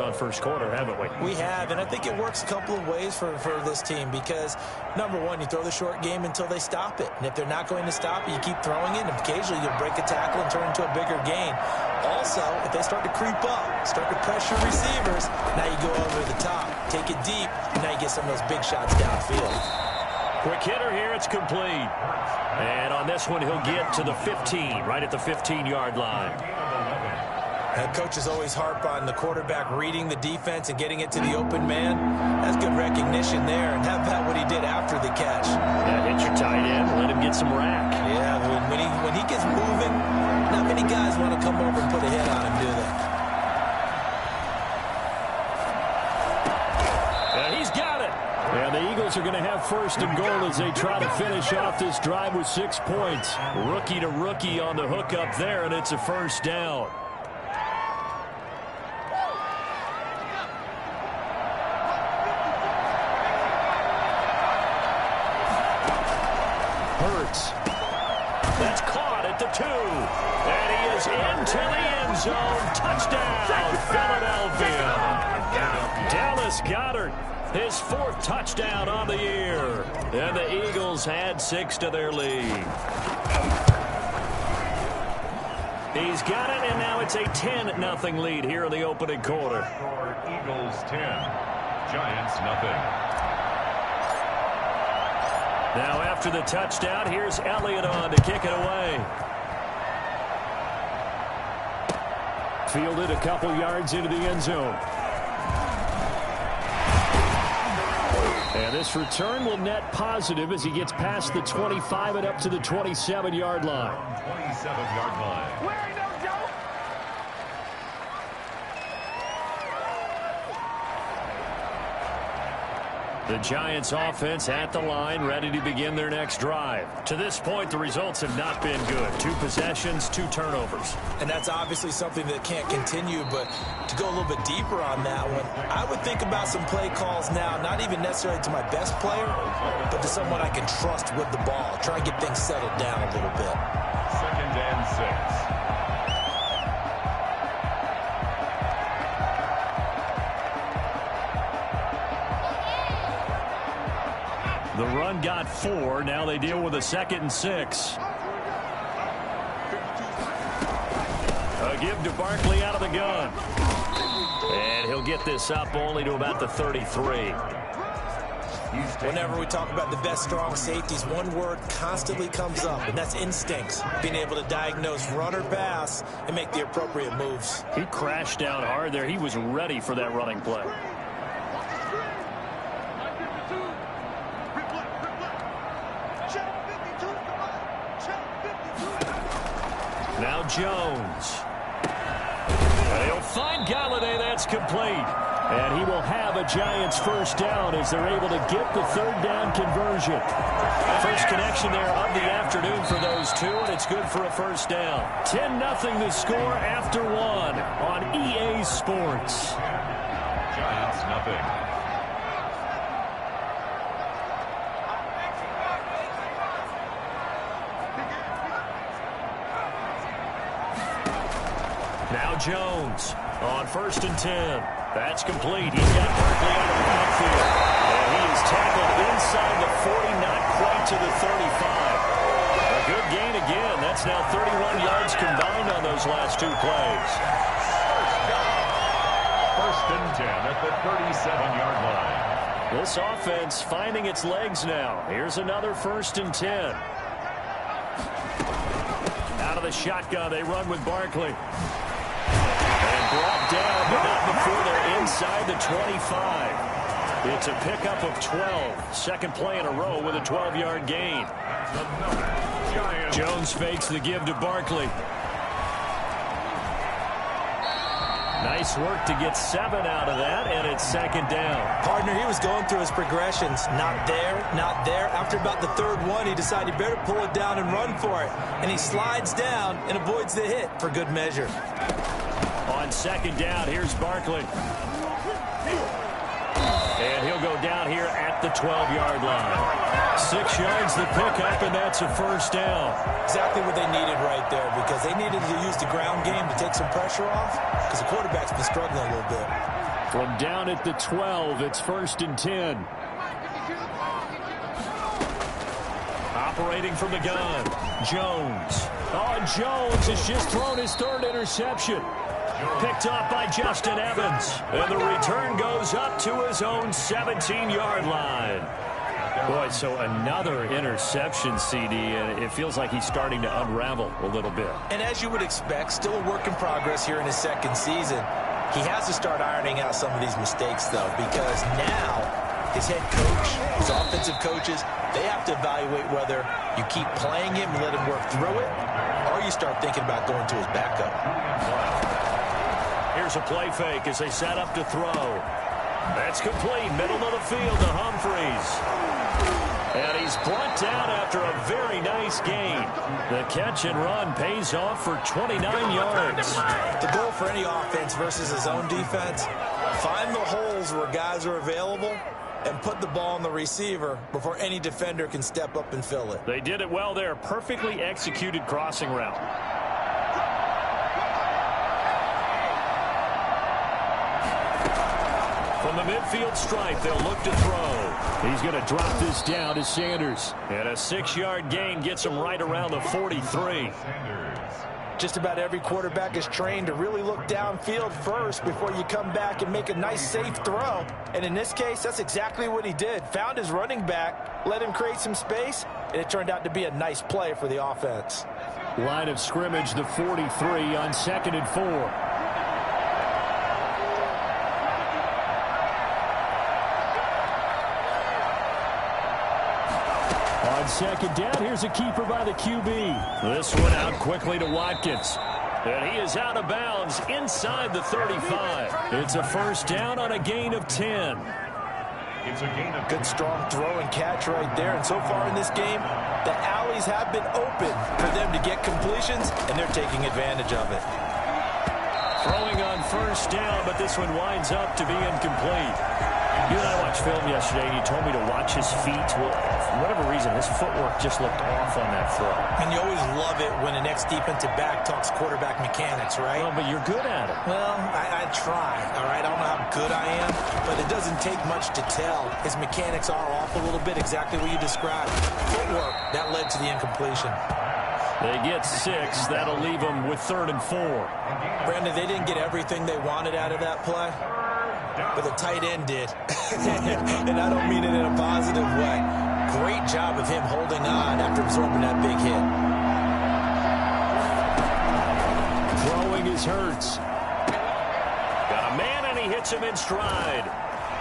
on first quarter, haven't we? We have, and I think it works a couple of ways for this team because, number one, you throw the short game until they stop it. And if they're not going to stop it, you keep throwing it, and occasionally you'll break a tackle and turn into a bigger gain. Also, if they start to creep up, start to pressure receivers, now you go over the top, take it deep, and now you get some of those big shots downfield. Quick hitter here, it's complete. And on this one, he'll get to the 15, right at the 15-yard line. Coaches always harp on the quarterback reading the defense and getting it to the open man. That's good recognition there. And how about what he did after the catch? Yeah, hit your tight end, let him get some rack. Yeah, when he gets moving, not many guys want to come over and put a hit on him, do they? And he's got it. And the Eagles are going to have first and goal as they try to finish off this drive with 6 points. Rookie to rookie on the hook up there, and it's a first down. Hurts. That's caught at the 2. And he is into the end zone. Touchdown, Philadelphia. Dallas Goedert, his 4th touchdown on the year. And the Eagles add 6 to their lead. He's got it, and now it's a 10-0 lead here in the opening quarter. Eagles 10, Giants nothing. Now after the touchdown, here's Elliott on to kick it away. Fielded a couple yards into the end zone. And this return will net positive as he gets past the 25 and up to the 27-yard line. 27-yard line. The Giants offense at the line, ready to begin their next drive. To this point, the results have not been good. 2 possessions, 2 turnovers. And that's obviously something that can't continue, but to go a little bit deeper on that one, I would think about some play calls now, not even necessarily to my best player, but to someone I can trust with the ball. Try and get things settled down a little bit. 2nd and 6. The run got 4. Now they deal with a 2nd and 6. A give to Barkley out of the gun. And he'll get this up only to about the 33. Whenever we talk about the best strong safeties, one word constantly comes up, and that's instincts. Being able to diagnose run or pass and make the appropriate moves. He crashed down hard there. He was ready for that running play. Now Jones. They'll find Galladay. That's complete. And he will have a Giants first down as they're able to get the 3rd down conversion. First connection there of the afternoon for those 2, and it's good for a first down. 10-0 the score after 1 on EA Sports. Giants nothing. Now Jones on 1st and 10. That's complete. He's got Barkley out of the backfield. And he is tackled inside the 40, not quite to the 35. A good gain again. That's now 31 yards combined on those last 2 plays. 1st and 10 at the 37-yard line. This offense finding its legs now. Here's another 1st and 10. Out of the shotgun, they run with Barkley. Brought down, but not before they're inside the 25. It's a pickup of 12. Second play in a row with a 12-yard gain. Jones fakes the give to Barkley. Nice work to get 7 out of that, and it's 2nd down. Partner, he was going through his progressions. Not there, not there. After about the 3rd one, he decided he better pull it down and run for it. And he slides down and avoids the hit for good measure. On 2nd down, here's Barkley. And he'll go down here at the 12-yard line. 6 yards the pickup, and that's a first down. Exactly what they needed right there, because they needed to use the ground game to take some pressure off, because the quarterback's been struggling a little bit. From down at the 12, it's 1st and 10. Operating from the gun, Jones. Oh, and Jones has just thrown his 3rd interception. Picked off by Justin Evans. And the return goes up to his own 17-yard line. Boy, so another interception, CD, and it feels like he's starting to unravel a little bit. And as you would expect, still a work in progress here in his 2nd season. He has to start ironing out some of these mistakes, though, because now his head coach, his offensive coaches, they have to evaluate whether you keep playing him and let him work through it, or you start thinking about going to his backup. Here's a play fake as they set up to throw. That's complete, middle of the field to Humphreys. And he's brought down after a very nice gain. The catch and run pays off for 29 yards. The goal for any offense versus his own defense, find the holes where guys are available and put the ball on the receiver before any defender can step up and fill it. They did it well there. Perfectly executed crossing route. From the midfield stripe, they'll look to throw. He's going to drop this down to Sanders. And a 6-yard gain gets him right around the 43. Just about every quarterback is trained to really look downfield first before you come back and make a nice, safe throw. And in this case, that's exactly what he did. Found his running back, let him create some space, and it turned out to be a nice play for the offense. Line of scrimmage, the 43 on 2nd and 4. On 2nd down, here's a keeper by the QB. This one out quickly to Watkins. And he is out of bounds inside the 35. It's a 1st down on a gain of 10. It's a gain of good, strong throw and catch right there. And so far in this game, the alleys have been open for them to get completions, and they're taking advantage of it. Throwing on 1st down, but this one winds up to be incomplete. You and I watched film yesterday, and you told me to watch his feet. Well, for whatever reason, his footwork just looked off on that throw. And you always love it when an ex-defensive back talks quarterback mechanics, right? Well, but you're good at it. Well, I try, all right? I don't know how good I am, but it doesn't take much to tell. His mechanics are off a little bit, exactly what you described. Footwork, that led to the incompletion. They get 6. That'll leave them with 3rd and 4. Brandon, they didn't get everything they wanted out of that play, but the tight end did. And I don't mean it in a positive way. Great job of him holding on after absorbing that big hit. Throwing is Hurts. Got a man, and he hits him in stride.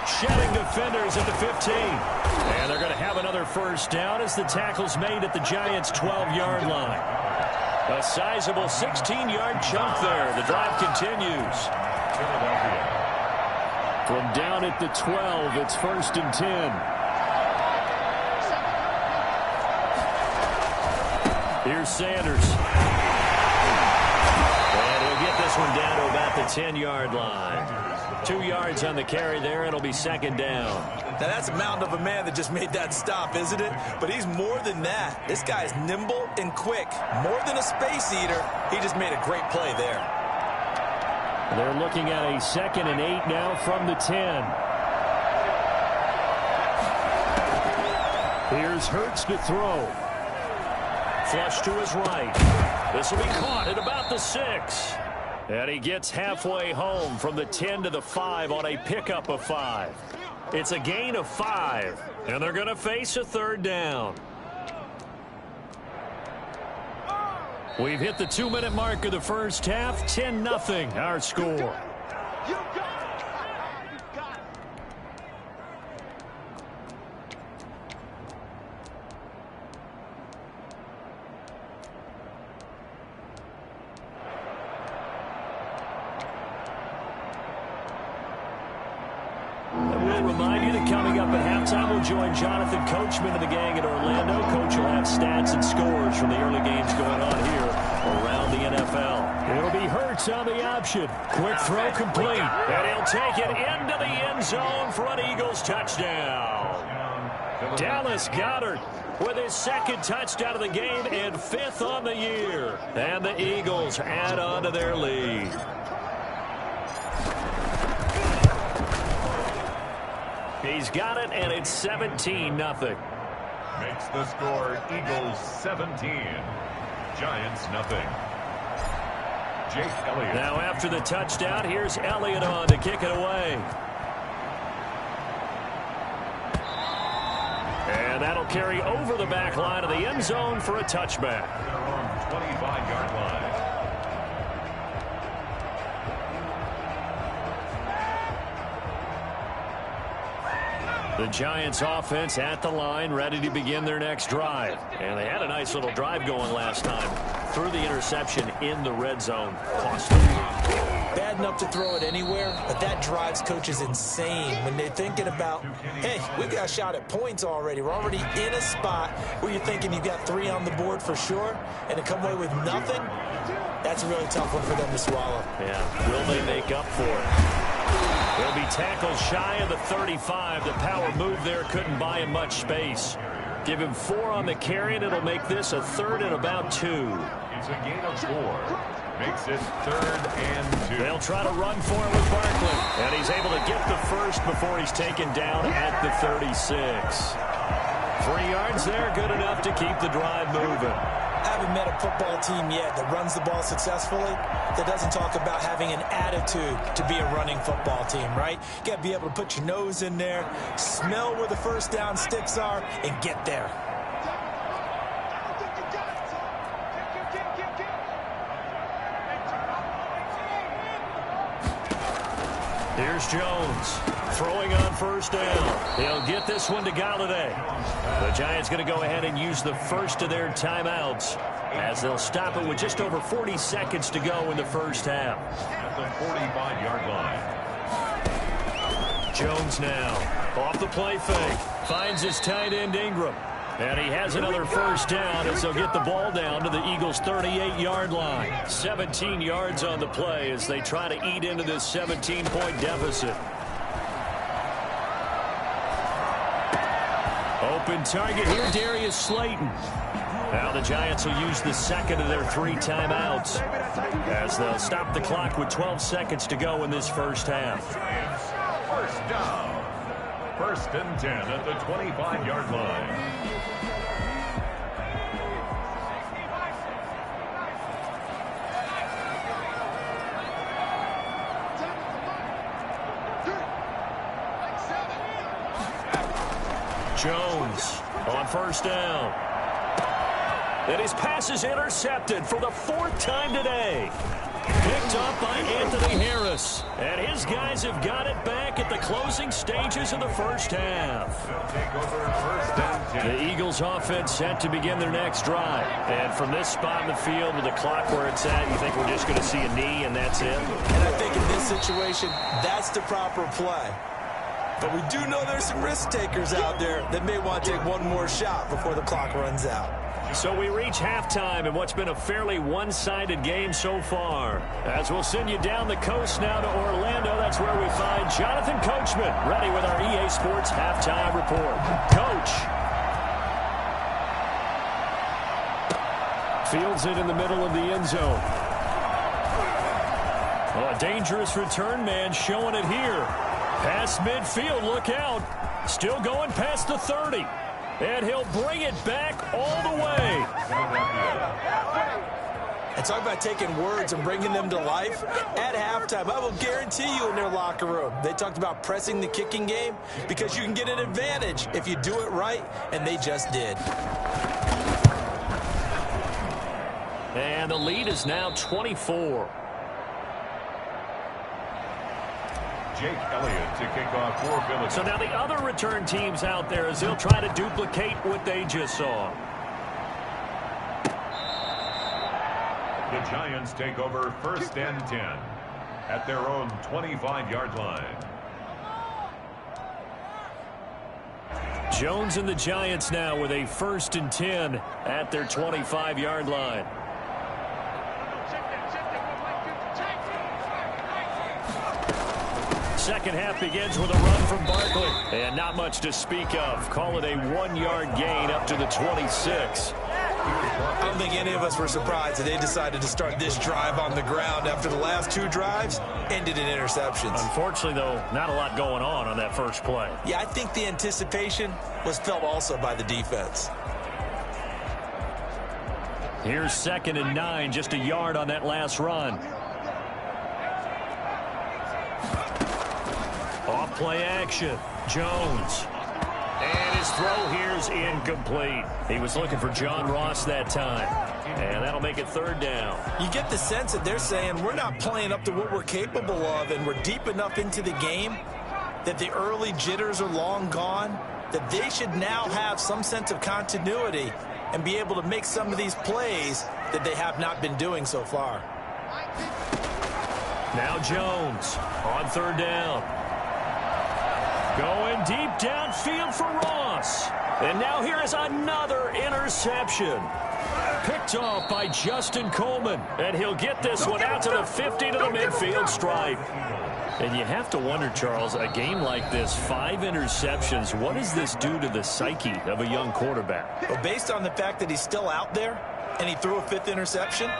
Shedding defenders at the 15. And they're going to have another 1st down as the tackle's made at the Giants' 12-yard line. A sizable 16-yard chunk there. The drive continues. From down at the 12, it's 1st and 10. Here's Sanders. And he'll get this one down to about the 10-yard line. 2 yards on the carry there. It'll be 2nd down. Now, that's a mound of a man that just made that stop, isn't it? But he's more than that. This guy's nimble and quick. More than a space eater. He just made a great play there. They're looking at a 2nd and 8 now from the 10. Here's Hurts to throw. Flush to his right. This will be caught at about the 6. And he gets halfway home from the 10 to the 5 on a pickup of 5. It's a gain of 5. And they're going to face a 3rd down. We've hit the 2-minute mark of the first half. 10-0 our score. We'll remind you that coming up at halftime, we'll join Jonathan Coachman and the gang at Orlando. Coach will have stats and scores from the early games going on here around the NFL. It'll be Hurts on the option. Quick throw complete. And he'll take it into the end zone for an Eagles touchdown. Dallas Goedert with his 2nd touchdown of the game and 5th on the year. And the Eagles add on to their lead. he's got it, and it's 17-0. Makes the score Eagles 17, Giants nothing. Jake Elliott. Now after the touchdown, here's Elliott on to kick it away. And that'll carry over the back line of the end zone for a touchback. Their own 25-yard line. The Giants offense at the line, ready to begin their next drive. And they had a nice little drive going last time. Threw the interception in the red zone. Cost them. Bad enough to throw it anywhere, but that drives coaches insane when they're thinking about, hey, we've got a shot at points already. We're already in a spot where you're thinking you've got 3 on the board for sure, and to come away with nothing, that's a really tough one for them to swallow. Yeah, will they make up for it? They'll be tackled shy of the 35. The power move there couldn't buy him much space. Give him 4 on the carry, and it'll make this a 3rd and about 2. It's a gain of 4. Makes it 3rd and 2. They'll try to run for it with Barkley. And he's able to get the first before he's taken down at the 36. 3 yards there, good enough to keep the drive moving. I haven't met a football team yet that runs the ball successfully that doesn't talk about having an attitude to be a running football team, right? You got to be able to put your nose in there, smell where the first down sticks are, and get there. Here's Jones throwing on first down. He'll get this one to Galladay. The Giants going to go ahead and use the first of their timeouts as they'll stop it with just over 40 seconds to go in the first half. At the 45-yard line. Jones now off the play fake. Finds his tight end Ingram. And he has another first down as they'll get the ball down to the Eagles' 38-yard line. 17 yards on the play as they try to eat into this 17-point deficit. Open target here, Darius Slayton. Now the Giants will use the second of their 3 timeouts as they'll stop the clock with 12 seconds to go in this first half. First down. 1st and 10 at the 25-yard line. Jones on first down. And his pass is intercepted for the 4th time today. Picked up by Anthony Harris. And his guys have got it back at the closing stages of the first half. Take over 1st and 10. The Eagles offense set to begin their next drive. And from this spot in the field with the clock where it's at, you think we're just going to see a knee and that's it? And I think in this situation, that's the proper play. But we do know there's some risk takers out there that may want to take one more shot before the clock runs out. So we reach halftime in what's been a fairly one-sided game so far. As we'll send you down the coast now to Orlando, that's where we find Jonathan Coachman, ready with our EA Sports halftime report. Coach. Fields it in the middle of the end zone. Oh, a dangerous return man showing it here. Past midfield, look out. Still going past the 30. And he'll bring it back all the way. And talk about taking words and bringing them to life. At halftime, I will guarantee you in their locker room, they talked about pressing the kicking game because you can get an advantage if you do it right, and they just did. And the lead is now 24. Jake Elliott to kick off for Philadelphia. So now the other return teams out there as they'll try to duplicate what they just saw. The Giants take over 1st and 10 at their own 25-yard line. Jones and the Giants now with a 1st and 10 at their 25-yard line. Second half begins with a run from Barkley. And not much to speak of. Call it a 1-yard gain up to the 26. I don't think any of us were surprised that they decided to start this drive on the ground after the last 2 drives ended in interceptions. Unfortunately, though, not a lot going on that first play. Yeah, I think the anticipation was felt also by the defense. Here's 2nd and 9, just a yard on that last run. Off play action. Jones. And his throw here is incomplete. He was looking for John Ross that time. And that'll make it 3rd down. You get the sense that they're saying we're not playing up to what we're capable of, and we're deep enough into the game that the early jitters are long gone, that they should now have some sense of continuity and be able to make some of these plays that they have not been doing so far. Now Jones on 3rd down. Going deep downfield for Ross. And now here is another interception. Picked off by Justin Coleman. And he'll get this one out to the 50 to the midfield stripe. And you have to wonder, Charles, a game like this, 5 interceptions, what does this do to the psyche of a young quarterback? Well, based on the fact that he's still out there and he threw a 5th interception,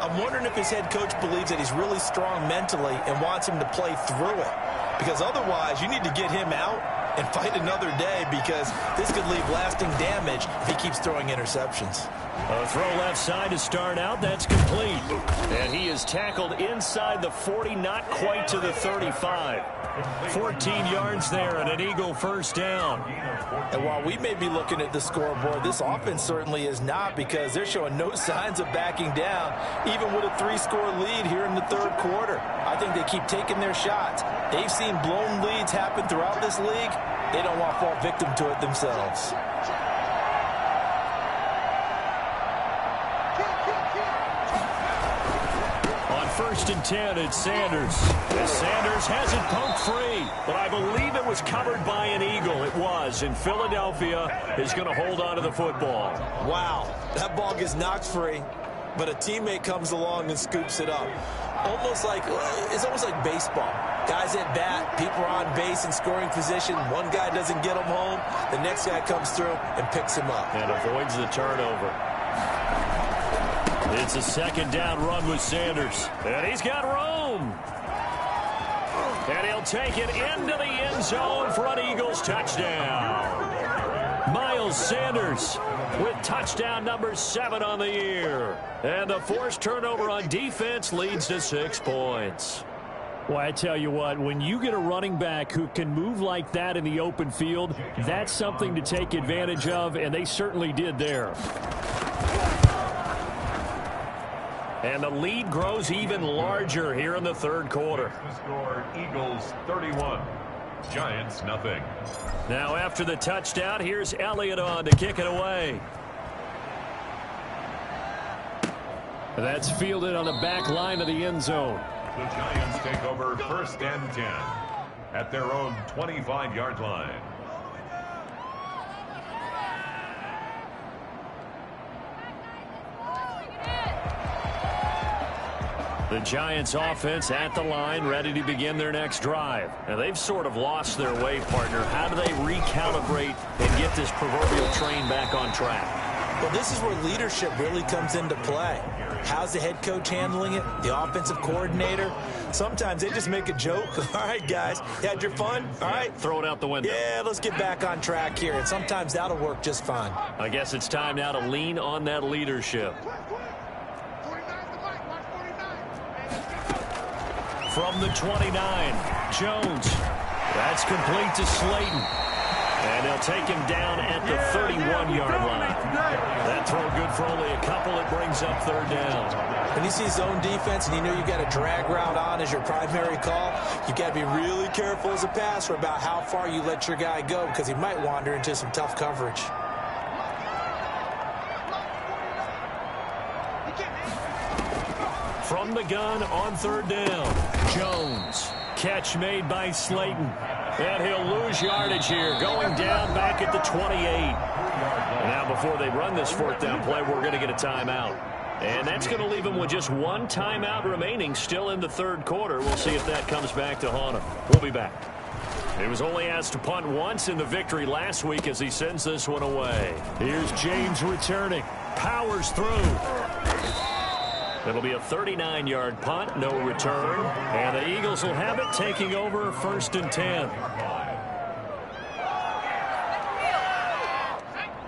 I'm wondering if his head coach believes that he's really strong mentally and wants him to play through it. Because otherwise, you need to get him out and fight another day, because this could leave lasting damage if he keeps throwing interceptions. A throw left side to start out. That's complete. And he is tackled inside the 40, not quite to the 35. 14 yards there and an Eagle 1st down. And while we may be looking at the scoreboard, this offense certainly is not, because they're showing no signs of backing down, even with a 3-score lead here in the 3rd quarter. I think they keep taking their shots. They've seen blown leads happen throughout this league. They don't want to fall victim to it themselves. On 1st and 10, it's Sanders. As Sanders has it poked free, but I believe it was covered by an Eagle. It was, and Philadelphia is going to hold on to the football. Wow, that ball gets knocked free, but a teammate comes along and scoops it up. It's almost like baseball. Guys at bat, people are on base in scoring position. One guy doesn't get him home. The next guy comes through and picks him up. And avoids the turnover. It's a 2nd down run with Sanders. And he's got room. And he'll take it into the end zone for an Eagles touchdown. Miles Sanders with touchdown number 7 on the year. And the forced turnover on defense leads to 6 points. Well, I tell you what, when you get a running back who can move like that in the open field, that's something to take advantage of, and they certainly did there. And the lead grows even larger here in the 3rd quarter. The score, Eagles 31, Giants nothing. Now after the touchdown, here's Elliott on to kick it away. That's fielded on the back line of the end zone. The Giants take over 1st and 10 at their own 25-yard line. The Giants offense at the line, ready to begin their next drive. Now they've sort of lost their way, partner. How do they recalibrate and get this proverbial train back on track? Well, this is where leadership really comes into play. How's the head coach handling it? The offensive coordinator? Sometimes they just make a joke. All right, guys, you had your fun? All right. Throw it out the window. Yeah, let's get back on track here. And sometimes that'll work just fine. I guess it's time now to lean on that leadership. From the 29, Jones. That's complete to Slayton. And they'll take him down at the 31-yard line. That throw good for only a couple. It brings up 3rd down. When you see zone defense and you know you've got a drag route on as your primary call, you've got to be really careful as a passer about how far you let your guy go, because he might wander into some tough coverage. From the gun on 3rd down, Jones. Catch made by Slayton. And he'll lose yardage here, going down back at the 28. And now before they run this 4th down play, we're going to get a timeout. And that's going to leave him with just 1 timeout remaining still in the 3rd quarter. We'll see if that comes back to haunt him. We'll be back. He was only asked to punt once in the victory last week as he sends this one away. Here's James returning. powers through. It'll be a 39-yard punt, no return. And the Eagles will have it, taking over 1st and 10.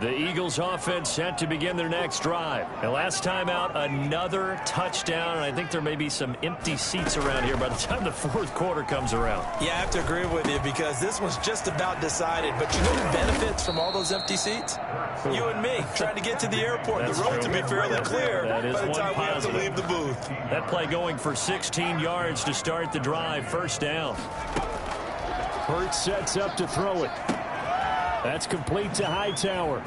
The Eagles offense set to begin their next drive. And last time out, another touchdown. And I think there may be some empty seats around here by the time the 4th quarter comes around. Yeah, I have to agree with you because this one's just about decided. But you know who benefits from all those empty seats? You and me, trying to get to the airport. That's the road true. to be fairly clear That is by the one time positive. we have to leave the booth. That play going for 16 yards to start the drive. 1st down. Hurts sets up to throw it. That's complete to Hightower.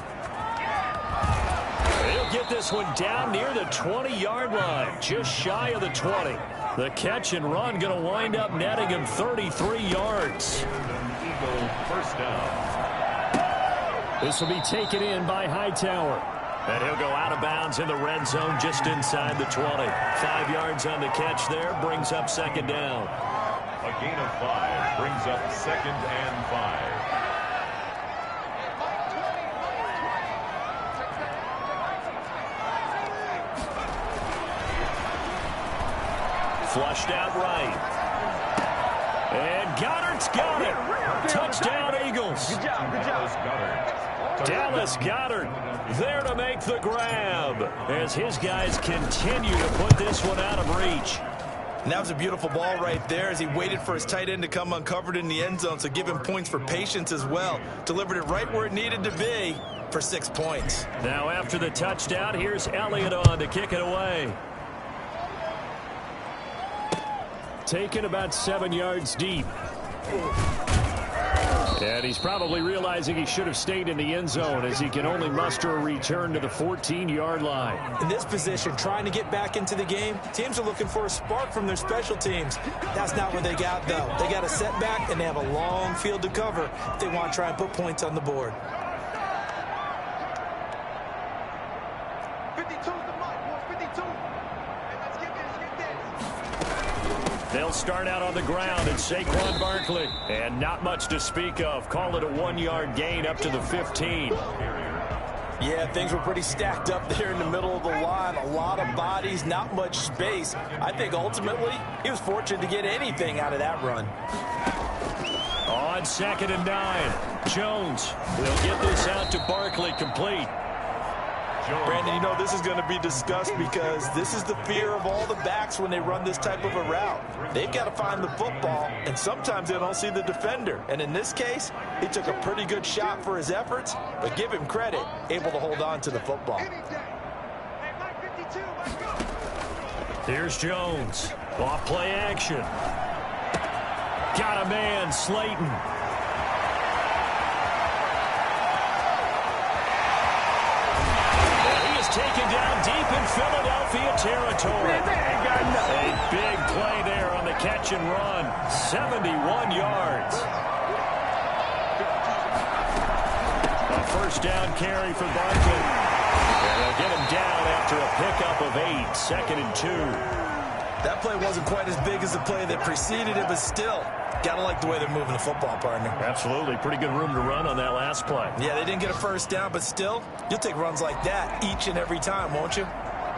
He'll get this one down near the 20-yard line, just shy of the 20. The catch and run going to wind up netting him 33 yards. Eagle 1st down. This will be taken in by Hightower. And he'll go out of bounds in the red zone just inside the 20. 5 yards on the catch there, brings up 2nd down. A gain of 5 brings up 2nd and 5. Flushed out right. And Goddard's got it. Touchdown, Eagles. Good job. Dallas Goedert there to make the grab as his guys continue to put this one out of reach. And that was a beautiful ball right there as he waited for his tight end to come uncovered in the end zone, so give him points for patience as well. Delivered it right where it needed to be for 6 points. Now after the touchdown, here's Elliott on to kick it away. Taken about 7 yards deep. And he's probably realizing he should have stayed in the end zone as he can only muster a return to the 14-yard line. In this position, trying to get back into the game, teams are looking for a spark from their special teams. That's not what they got, though. They got a setback, and they have a long field to cover if they want to try and put points on the board. 52's the mark, 52. Let's get this. They'll start out on the ground and Saquon Barkley. And not much to speak of. Call it a 1-yard gain up to the 15. Yeah, things were pretty stacked up there in the middle of the line. A lot of bodies, not much space. I think ultimately he was fortunate to get anything out of that run. On 2nd and 9. Jones will get this out to Barkley, complete. Brandon, you know this is going to be discussed because this is the fear of all the backs when they run this type of a route. They've got to find the football, and sometimes they don't see the defender. And in this case, he took a pretty good shot for his efforts, but give him credit, able to hold on to the football. Here's Jones. Off play action. Got a man, Slayton. Taken down deep in Philadelphia territory. A big play there on the catch and run. 71 yards. A 1st down carry for Barkley. And they'll get him down after a pickup of 8. 2nd and 2. That play wasn't quite as big as the play that preceded it, but still, gotta like the way they're moving the football, partner. Absolutely. Pretty good room to run on that last play. Yeah, they didn't get a 1st down, but still, you'll take runs like that each and every time, won't you?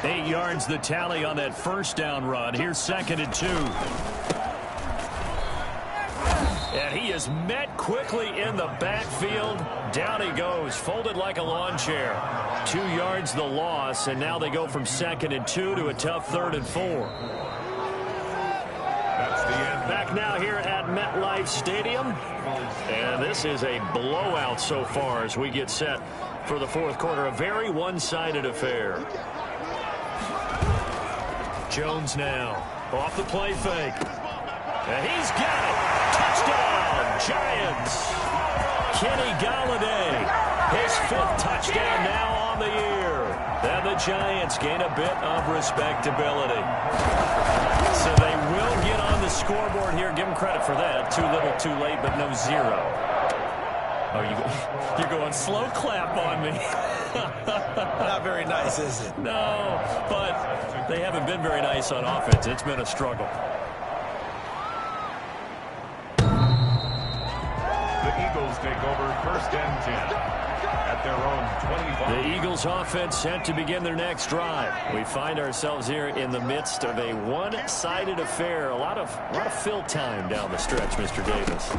8 yards the tally on that 1st down run. Here's 2nd and 2. And he is met quickly in the backfield. Down he goes, folded like a lawn chair. 2 yards the loss, and now they go from 2nd and 2 to a tough 3rd and 4. That's the end. Back now here at MetLife Stadium. And this is a blowout so far as we get set for the 4th quarter. A very one-sided affair. Jones now off the play fake. And he's got it. Touchdown, Giants. Kenny Galladay, his 5th touchdown now on the year. And the Giants gain a bit of respectability. So they will get on the scoreboard here. Give them credit for that. Too little, too late, but no 0. Oh, you're going slow clap on me. Not very nice, is it? No, but they haven't been very nice on offense. It's been a struggle. The Eagles take over 1st and 10. at their own 25. The Eagles offense set to begin their next drive. We find ourselves here in the midst of a one-sided affair. A lot of fill time down the stretch, Mr. Davis.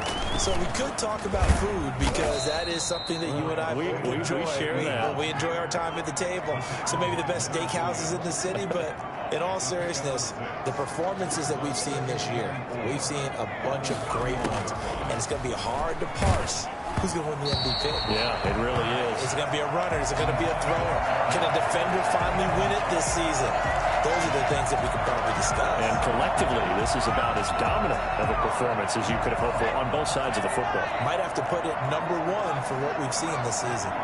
So we could talk about food because that is something that you and I enjoy. We share that. We enjoy our time at the table. So maybe the best steakhouses in the city, but in all seriousness, the performances that we've seen this year, we've seen a bunch of great ones, and it's going to be hard to parse who's going to win the MVP. Yeah, it really is. Is it going to be a runner? Is it going to be a thrower? Can a defender finally win it this season? Those are the things that we could probably discuss. And collectively, this is about as dominant of a performance as you could have hoped for on both sides of the football. Might have to put it number one for what we've seen this season.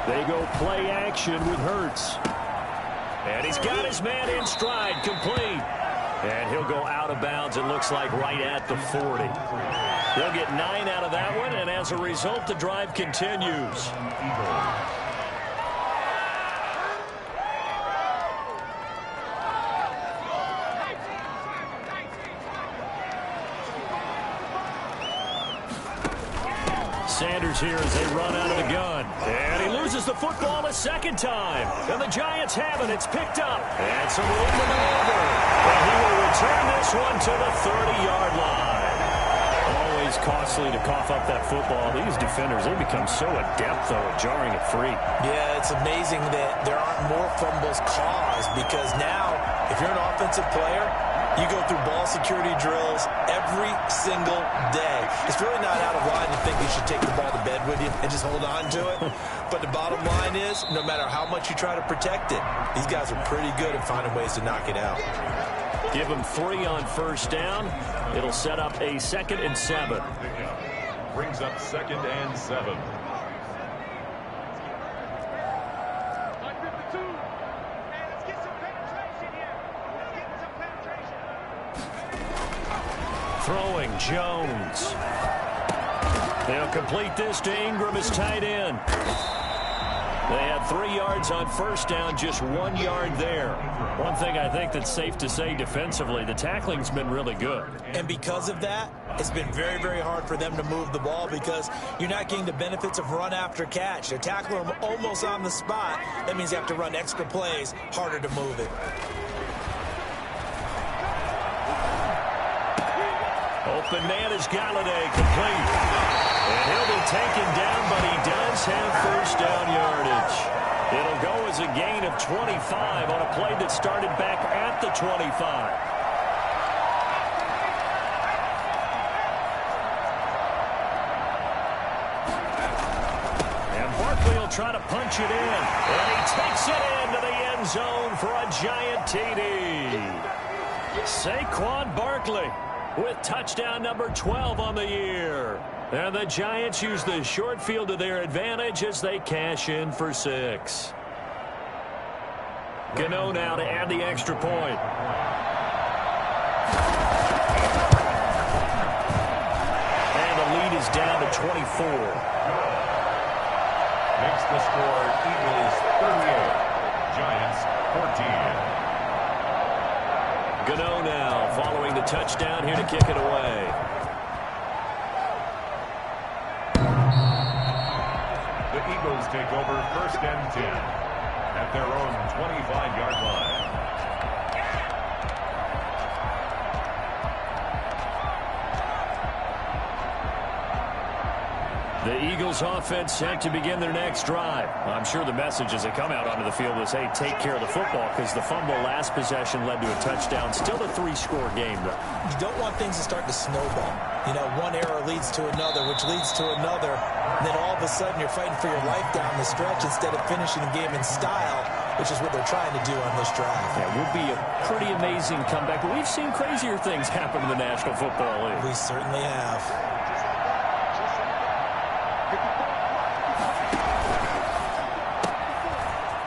They go play action with Hurts. And he's got his man in stride, complete. And he'll go out of bounds, it looks like, right at the 40. They'll get 9 out of that one, and as a result, the drive continues. Sanders here as they run out of the gun. And he loses the football a second time. And the Giants have it. It's picked up. And some room to maneuver. And he will return this one to the 30-yard line. Always costly to cough up that football. These defenders, they become so adept, though, at jarring it free. Yeah, it's amazing that there aren't more fumbles caused because now, if you're an offensive player, you go through ball security drills every single day. It's really not out of line to think you should take the ball to bed with you and just hold on to it. But the bottom line is, no matter how much you try to protect it, these guys are pretty good at finding ways to knock it out. Give them 3 on first down. It'll set up a 2nd and 7. Brings up 2nd and 7. Throwing Jones. They'll complete this to Ingram as tight end. They had 3 yards on first down, just 1 yard there. One thing I think that's safe to say defensively, the tackling's been really good. And because of that, it's been very, very hard for them to move the ball because you're not getting the benefits of run after catch. They're tackling them almost on the spot. That means you have to run extra plays, harder to move it. Open man is Galladay, complete. And he'll be taken down, but he does have first down yardage. It'll go as a gain of 25 on a play that started back at the 25. And Barkley will try to punch it in. And he takes it into the end zone for a giant TD. Saquon Barkley with touchdown number 12 on the year. And the Giants use the short field to their advantage as they cash in for 6. Gano now to add the extra point. And the lead is down to 24. Makes the score Eagles 38, Giants 14. Gano now following the touchdown here to kick it away. The Eagles take over 1st and 10 at their own 25-yard line. The Eagles offense set to begin their next drive. I'm sure the message as they come out onto the field is, hey, take care of the football, because the fumble last possession led to a touchdown. Still a 3-score game, though. You don't want things to start to snowball. You know, one error leads to another, which leads to another. And then all of a sudden you're fighting for your life down the stretch instead of finishing the game in style, which is what they're trying to do on this drive. Yeah, it would be a pretty amazing comeback. But we've seen crazier things happen in the National Football League. We certainly have.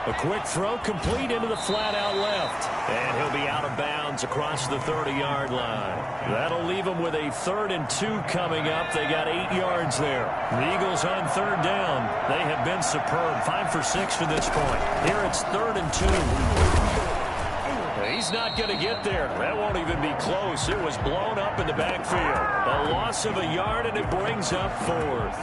A quick throw complete into the flat out left. And he'll be out of bounds across the 30-yard line. That'll leave them with a 3rd and 2 coming up. They got 8 yards there. The Eagles on 3rd down. They have been superb. 5 for 6 to this point. Here it's 3rd and 2. He's not going to get there. That won't even be close. It was blown up in the backfield. A loss of a yard, and it brings up 4th.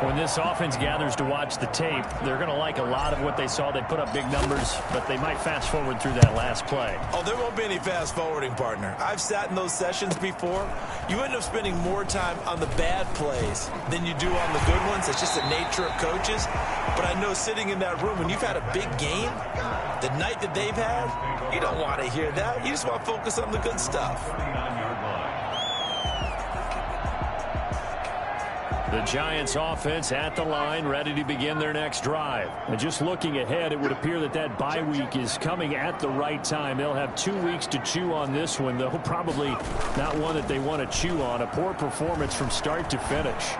When this offense gathers to watch the tape, they're going to like a lot of what they saw. They put up big numbers, but they might fast forward through that last play. Oh, there won't be any fast forwarding, partner. I've sat in those sessions before. You end up spending more time on the bad plays than you do on the good ones. It's just the nature of coaches. But I know sitting in that room, when you've had a big game, the night that they've had, you don't want to hear that. You just want to focus on the good stuff. The Giants offense at the line, ready to begin their next drive. And just looking ahead, it would appear that that bye week is coming at the right time. They'll have 2 weeks to chew on this one, though probably not one that they want to chew on. A poor performance from start to finish.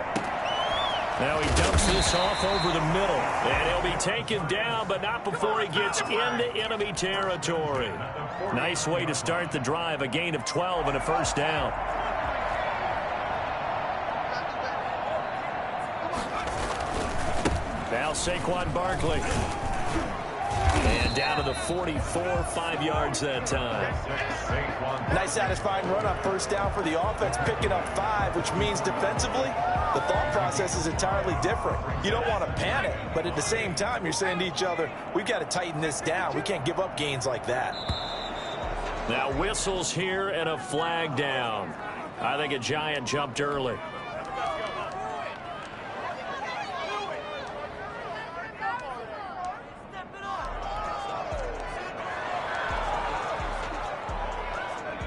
Now he dumps this off over the middle, and he'll be taken down, but not before he gets into enemy territory. Nice way to start the drive, a gain of 12 and a first down. Now Saquon Barkley. And down to the 44, 5 yards that time. Nice satisfying run on first down for the offense, picking up 5, which means defensively, the thought process is entirely different. You don't want to panic, but at the same time, you're saying to each other, we've got to tighten this down. We can't give up gains like that. Now whistles here and a flag down. I think a Giant jumped early.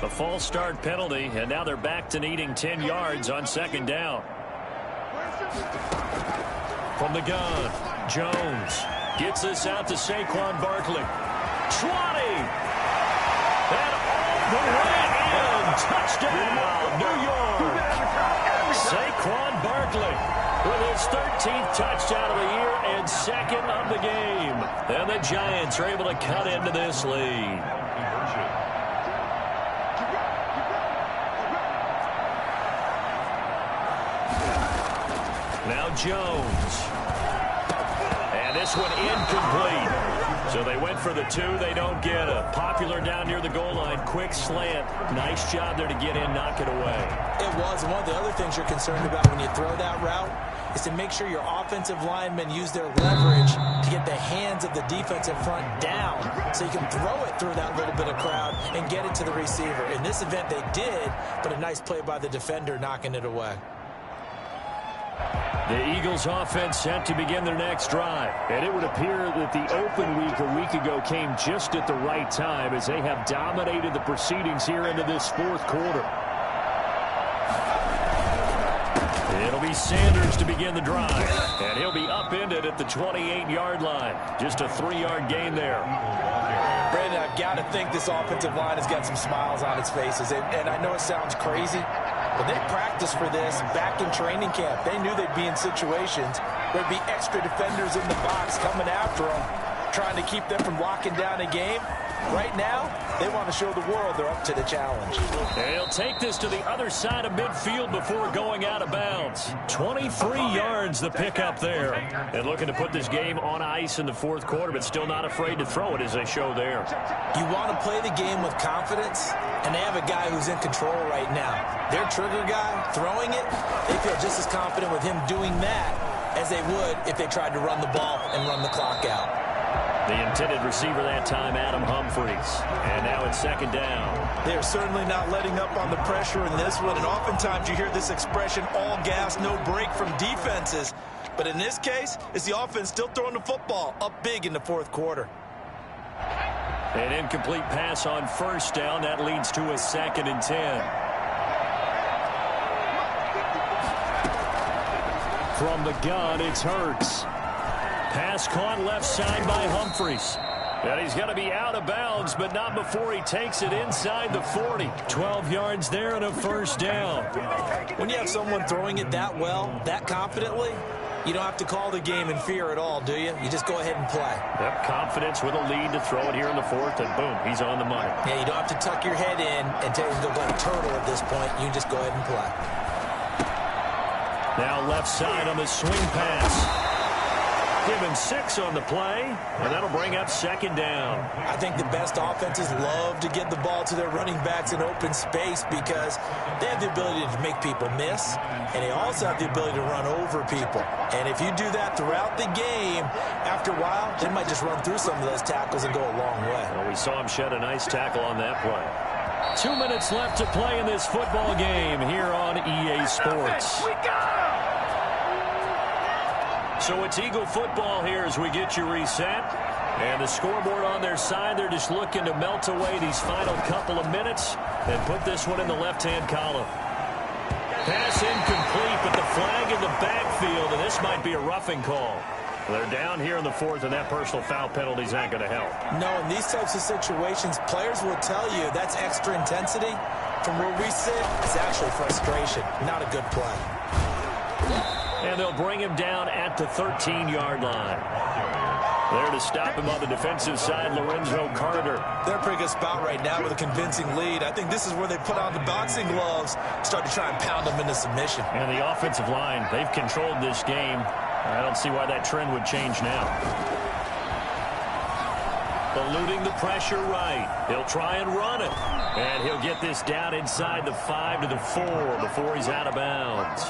A false start penalty, and now they're back to needing 10 yards on second down. From the gun, Jones gets this out to Saquon Barkley. 20! And all the way in! Touchdown, New York! Saquon Barkley with his 13th touchdown of the year and second of the game. And the Giants are able to cut into this lead. Now Jones. And this one incomplete. So they went for the 2. They don't get it. Popular down near the goal line. Quick slant. Nice job there to get in, knock it away. It was. And one of the other things you're concerned about when you throw that route is to make sure your offensive linemen use their leverage to get the hands of the defensive front down so you can throw it through that little bit of crowd and get it to the receiver. In this event, they did, but a nice play by the defender knocking it away. The Eagles offense set to begin their next drive. And it would appear that the open week a week ago came just at the right time as they have dominated the proceedings here into this fourth quarter. It'll be Sanders to begin the drive. And he'll be upended at the 28-yard line. Just a 3-yard gain there. Brandon, I've got to think this offensive line has got some smiles on its faces. And I know it sounds crazy, but they practiced for this back in training camp. They knew they'd be in situations where there'd be extra defenders in the box coming after them, trying to keep them from locking down a game. Right now, they want to show the world they're up to the challenge. And he'll take this to the other side of midfield before going out of bounds. 23 yards the pickup there. And looking to put this game on ice in the fourth quarter, but still not afraid to throw it as they show there. You want to play the game with confidence, and they have a guy who's in control right now. Their trigger guy, throwing it, they feel just as confident with him doing that as they would if they tried to run the ball and run the clock out. The intended receiver that time, Adam Humphries. And now it's second down. They're certainly not letting up on the pressure in this one. And oftentimes you hear this expression, all gas, no break from defenses. But in this case, it's the offense still throwing the football up big in the fourth quarter. An incomplete pass on first down. That leads to a 2nd and 10. From the gun, it's Hurts. Pass caught left side by Humphries. And he's going to be out of bounds, but not before he takes it inside the 40. 12 yards there and a first down. When you have someone throwing it that well, that confidently, you don't have to call the game in fear at all, do you? You just go ahead and play. Yep, confidence with a lead to throw it here in the fourth, and boom, he's on the money. Yeah, you don't have to tuck your head in and tell you to go turtle at this point. You just go ahead and play. Now left side on the swing pass. Give him 6 on the play, and that'll bring up second down. I think the best offenses love to get the ball to their running backs in open space because they have the ability to make people miss, and they also have the ability to run over people. And if you do that throughout the game, after a while, they might just run through some of those tackles and go a long way. Well, we saw him shed a nice tackle on that play. 2 minutes left to play in this football game here on EA Sports. So it's Eagle football here as we get you reset. And the scoreboard on their side, they're just looking to melt away these final couple of minutes and put this one in the left-hand column. Pass incomplete, but the flag in the backfield, and this might be a roughing call. They're down here in the 4th, and that personal foul penalty is not going to help. No, in these types of situations, players will tell you that's extra intensity. From where we sit, it's actually frustration, not a good play. And they'll bring him down at the 13-yard line. There to stop him on the defensive side, Lorenzo Carter. They're a pretty good spot right now with a convincing lead. I think this is where they put on the boxing gloves, start to try and pound them into submission. And the offensive line, they've controlled this game. I don't see why that trend would change now. Eluding the pressure right. He'll try and run it. And he'll get this down inside the 5 to the 4 before he's out of bounds.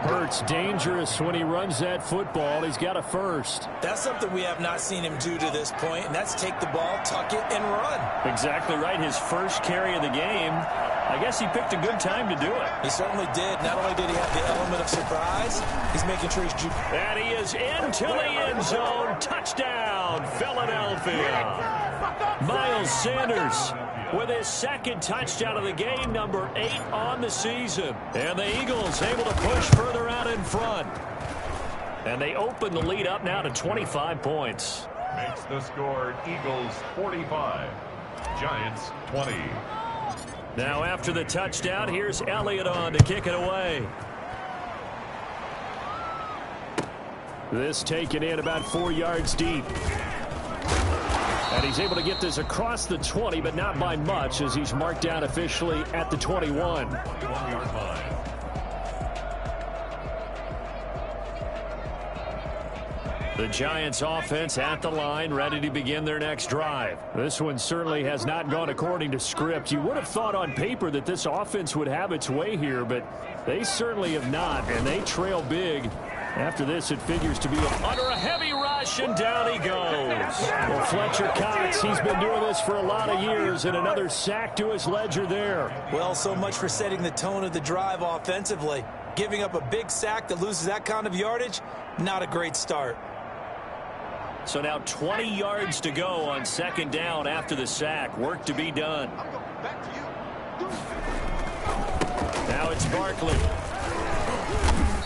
Hurts dangerous when he runs that football. He's got a first. That's something we have not seen him do to this point, and that's take the ball, tuck it, and run. Exactly right. His first carry of the game. I guess he picked a good time to do it. He certainly did. Not only did he have the element of surprise, he's making sure he's... And he is into the end zone. Touchdown, Philadelphia. Miles Sanders with his second touchdown of the game, number 8 on the season. And the Eagles able to push further out in front. And they open the lead up now to 25 points. Makes the score Eagles 45, Giants 20. Now after the touchdown, here's Elliott on to kick it away. This taken in about 4 yards deep. And he's able to get this across the 20, but not by much as he's marked down officially at the 21. 1-yard line. The Giants offense at the line, ready to begin their next drive. This one certainly has not gone according to script. You would have thought on paper that this offense would have its way here, but they certainly have not, and they trail big. After this, it figures to be under a heavy rush, and down he goes. Well, Fletcher Cox, he's been doing this for a lot of years, and another sack to his ledger there. Well, so much for setting the tone of the drive offensively. Giving up a big sack that loses that kind of yardage, not a great start. So now 20 yards to go on second down after the sack. Work to be done. Now it's Barkley.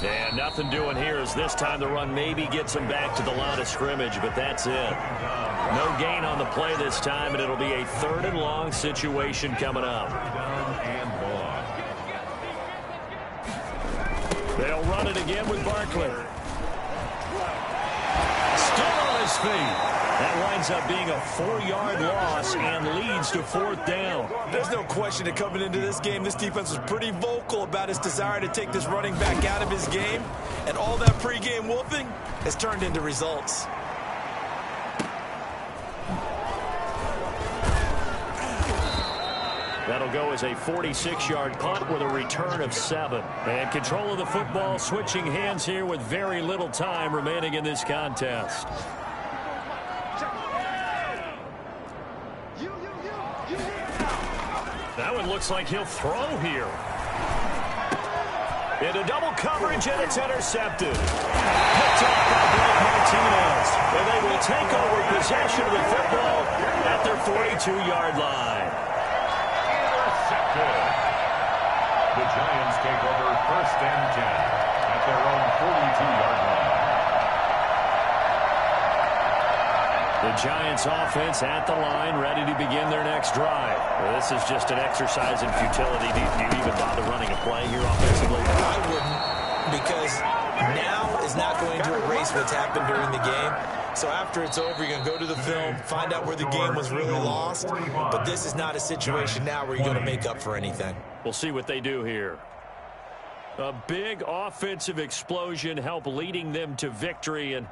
And nothing doing here as this time the run maybe gets him back to the line of scrimmage, but that's it. No gain on the play this time, and it'll be a 3rd and long situation coming up. They'll run it again with Barkley. Still on his feet. That winds up being a 4-yard loss and leads to 4th down. There's no question that coming into this game, this defense was pretty vocal about its desire to take this running back out of his game. And all that pregame wolfing has turned into results. That'll go as a 46-yard punt with a return of 7. And control of the football switching hands here with very little time remaining in this contest. That one looks like he'll throw here. Into double coverage, and it's intercepted. Picked off by Blake Martinez. And they will take over possession of the football at their 42-yard line. Intercepted. The Giants take over 1st and 10 at their own 42-yard line. The Giants offense at the line, ready to begin their next drive. Well, this is just an exercise in futility. Do you even bother running a play here offensively? I wouldn't, because now is not going to erase what's happened during the game. So after it's over, you're going to go to the film, find out where the game was really lost. But this is not a situation now where you're going to make up for anything. We'll see what they do here. A big offensive explosion helped leading them to victory. And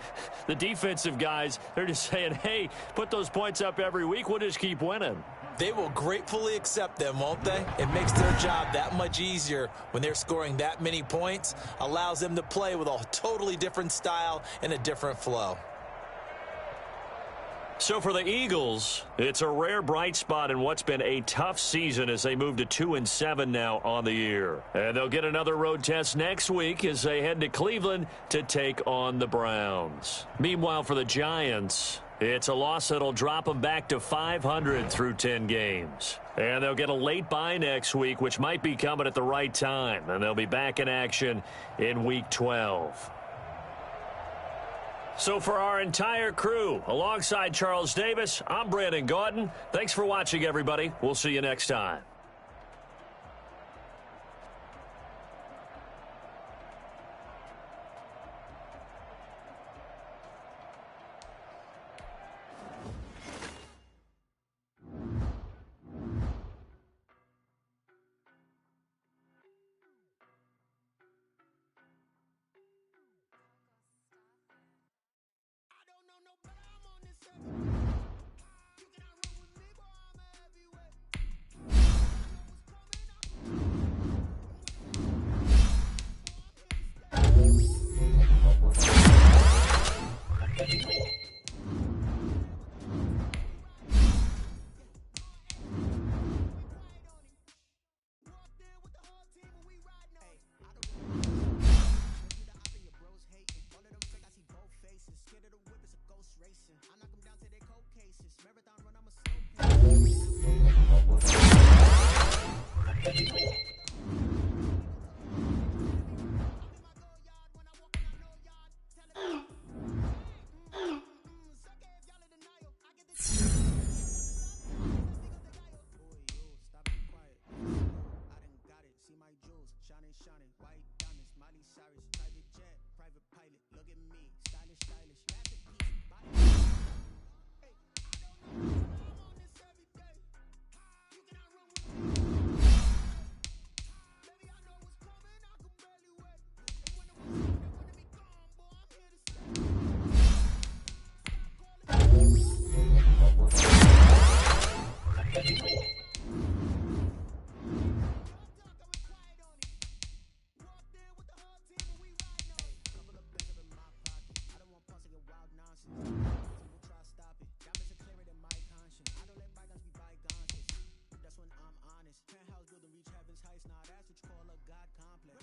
the defensive guys, they're just saying, hey, put those points up every week. We'll just keep winning. They will gratefully accept them, won't they? It makes their job that much easier when they're scoring that many points. Allows them to play with a totally different style and a different flow. So for the Eagles, it's a rare bright spot in what's been a tough season as they move to 2-7 now on the year. And they'll get another road test next week as they head to Cleveland to take on the Browns. Meanwhile, for the Giants, it's a loss that'll drop them back to 500 through 10 games. And they'll get a late bye next week, which might be coming at the right time. And they'll be back in action in Week 12. So for our entire crew, alongside Charles Davis, I'm Brandon Gaudin. Thanks for watching, everybody. We'll see you next time. Penthouse building, reach heaven's heights. Now that's what you call a God complex.